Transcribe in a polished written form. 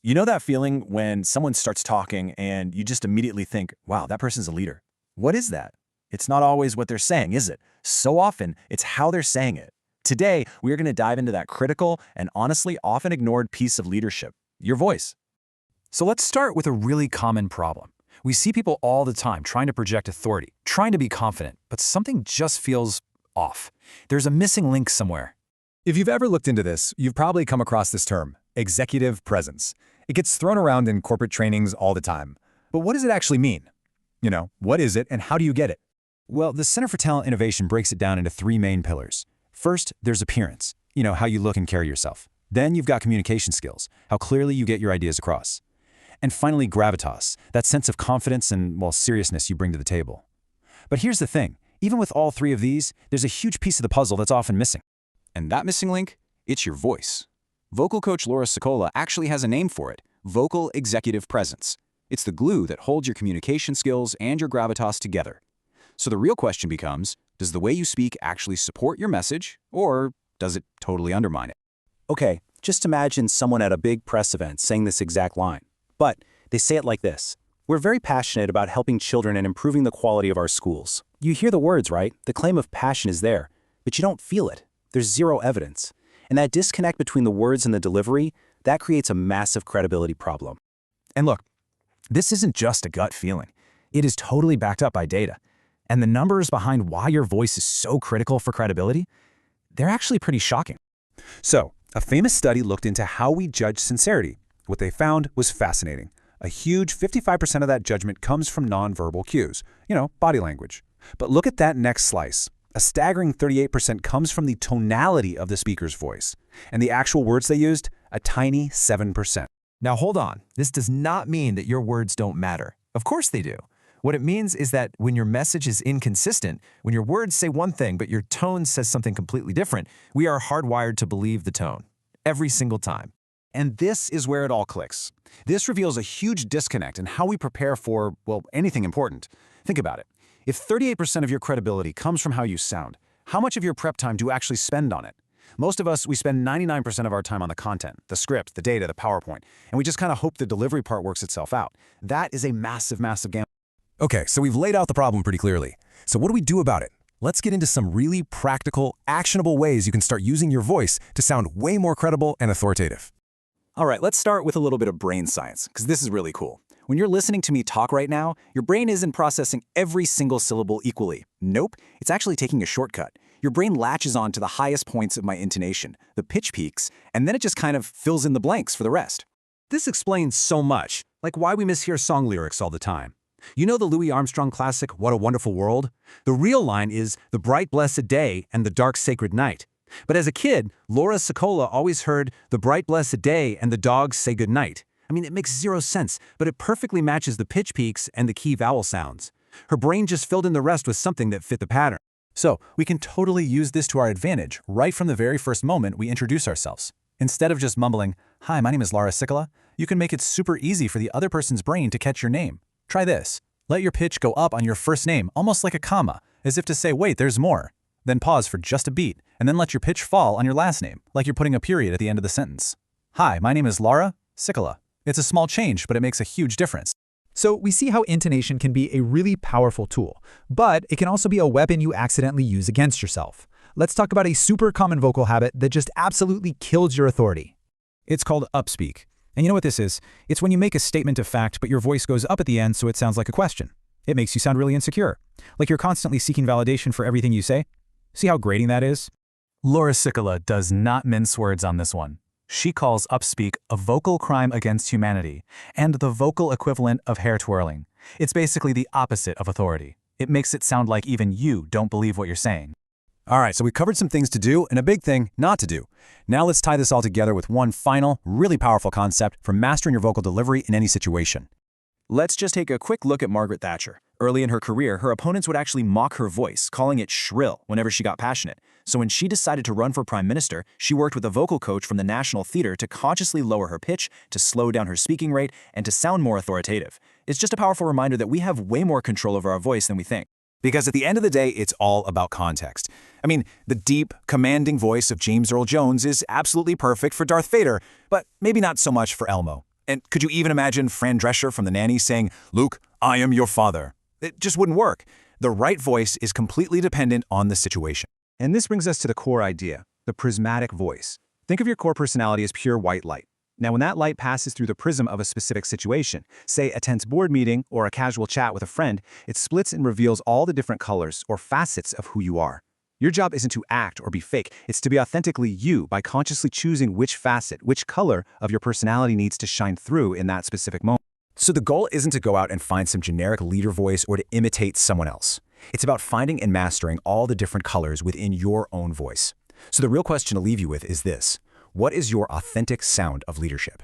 You know that feeling when someone starts talking and you just immediately think, wow, that person's a leader. What is that? It's not always what they're saying, is it? So often, it's how they're saying it. Today, we are going to dive into that critical and honestly often ignored piece of leadership, your voice. So let's start with a really common problem. We see people all the time trying to project authority, trying to be confident, but something just feels off. There's a missing link somewhere. If you've ever looked into this, you've probably come across this term, executive presence. It gets thrown around in corporate trainings all the time. But what does it actually mean? What is it and how do you get it? Well, the Center for Talent Innovation breaks it down into three main pillars. First, there's appearance, how you look and carry yourself. Then you've got communication skills, how clearly you get your ideas across. And finally, gravitas, that sense of confidence and, seriousness you bring to the table. But here's the thing, even with all three of these, there's a huge piece of the puzzle that's often missing. And that missing link? It's your voice. Vocal coach Laura Sicola actually has a name for it, vocal executive presence. It's the glue that holds your communication skills and your gravitas together. So the real question becomes, does the way you speak actually support your message, or does it totally undermine it? Okay, just imagine someone at a big press event saying this exact line. But they say it like this. We're very passionate about helping children and improving the quality of our schools. You hear the words, right? The claim of passion is there, but you don't feel it. There's zero evidence. And that disconnect between the words and the delivery, that creates a massive credibility problem. And look, this isn't just a gut feeling. It is totally backed up by data. And the numbers behind why your voice is so critical for credibility, they're actually pretty shocking. So, a famous study looked into how we judge sincerity. What they found was fascinating. A huge 55% of that judgment comes from nonverbal cues, body language. But look at that next slice. A staggering 38% comes from the tonality of the speaker's voice. And the actual words they used, a tiny 7%. Now hold on, this does not mean that your words don't matter. Of course they do. What it means is that when your message is inconsistent, when your words say one thing but your tone says something completely different, we are hardwired to believe the tone. Every single time. And this is where it all clicks. This reveals a huge disconnect in how we prepare for, anything important. Think about it. If 38% of your credibility comes from how you sound, how much of your prep time do you actually spend on it? Most of us, we spend 99% of our time on the content, the script, the data, the PowerPoint, and we just kind of hope the delivery part works itself out. That is a massive, massive gamble. Okay, so we've laid out the problem pretty clearly. So what do we do about it? Let's get into some really practical, actionable ways you can start using your voice to sound way more credible and authoritative. All right, let's start with a little bit of brain science, because this is really cool. When you're listening to me talk right now, your brain isn't processing every single syllable equally. Nope, it's actually taking a shortcut. Your brain latches on to the highest points of my intonation, the pitch peaks, and then it just kind of fills in the blanks for the rest. This explains so much, like why we mishear song lyrics all the time. You know the Louis Armstrong classic, What a Wonderful World? The real line is, the bright blessed day and the dark sacred night. But as a kid, Laura Sicola always heard, the bright blessed day and the dogs say good night. I mean, it makes zero sense, but it perfectly matches the pitch peaks and the key vowel sounds. Her brain just filled in the rest with something that fit the pattern. So, we can totally use this to our advantage right from the very first moment we introduce ourselves. Instead of just mumbling, "Hi, my name is Laura Sicola," you can make it super easy for the other person's brain to catch your name. Try this. Let your pitch go up on your first name, almost like a comma, as if to say, wait, there's more. Then pause for just a beat, and then let your pitch fall on your last name, like you're putting a period at the end of the sentence. "Hi, my name is Laura Sicola." It's a small change, but it makes a huge difference. So we see how intonation can be a really powerful tool, but it can also be a weapon you accidentally use against yourself. Let's talk about a super common vocal habit that just absolutely kills your authority. It's called upspeak. And you know what this is? It's when you make a statement of fact, but your voice goes up at the end so it sounds like a question. It makes you sound really insecure, like you're constantly seeking validation for everything you say. See how grating that is? Laura Sicola does not mince words on this one. She calls upspeak a vocal crime against humanity and the vocal equivalent of hair twirling. It's basically the opposite of authority. It makes it sound like even you don't believe what you're saying. All right, so we covered some things to do and a big thing not to do. Now let's tie this all together with one final, really powerful concept for mastering your vocal delivery in any situation. Let's just take a quick look at Margaret Thatcher. Early in her career, her opponents would actually mock her voice, calling it shrill whenever she got passionate. So when she decided to run for prime minister, she worked with a vocal coach from the National Theatre to consciously lower her pitch, to slow down her speaking rate, and to sound more authoritative. It's just a powerful reminder that we have way more control over our voice than we think. Because at the end of the day, it's all about context. I mean, the deep, commanding voice of James Earl Jones is absolutely perfect for Darth Vader, but maybe not so much for Elmo. And could you even imagine Fran Drescher from The Nanny saying, "Luke, I am your father"? It just wouldn't work. The right voice is completely dependent on the situation. And this brings us to the core idea, the prismatic voice. Think of your core personality as pure white light. Now, when that light passes through the prism of a specific situation, say a tense board meeting or a casual chat with a friend, it splits and reveals all the different colors or facets of who you are. Your job isn't to act or be fake, it's to be authentically you by consciously choosing which facet, which color of your personality needs to shine through in that specific moment. So the goal isn't to go out and find some generic leader voice or to imitate someone else. It's about finding and mastering all the different colors within your own voice. So the real question to leave you with is this: what is your authentic sound of leadership?